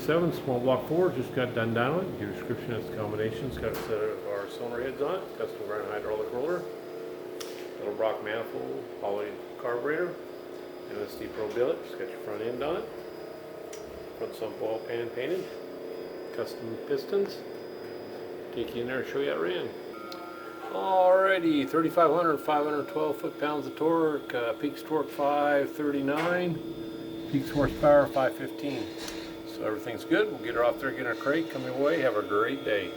557 small block 4, just got done down it. Your description has the combinations, got a set of our cylinder heads on it, custom grind hydraulic roller, Edelbrock manifold, Holley carburetor, and a steep row billet. Just got your front end on it. Front sump oil pan painted, custom pistons. Take you in there and show you how it ran. Alrighty, 3,500, 512 foot-pounds of torque, peaks torque 539, peaks horsepower 515. So everything's good. We'll get her off there, get her crate, come your way. Have a great day.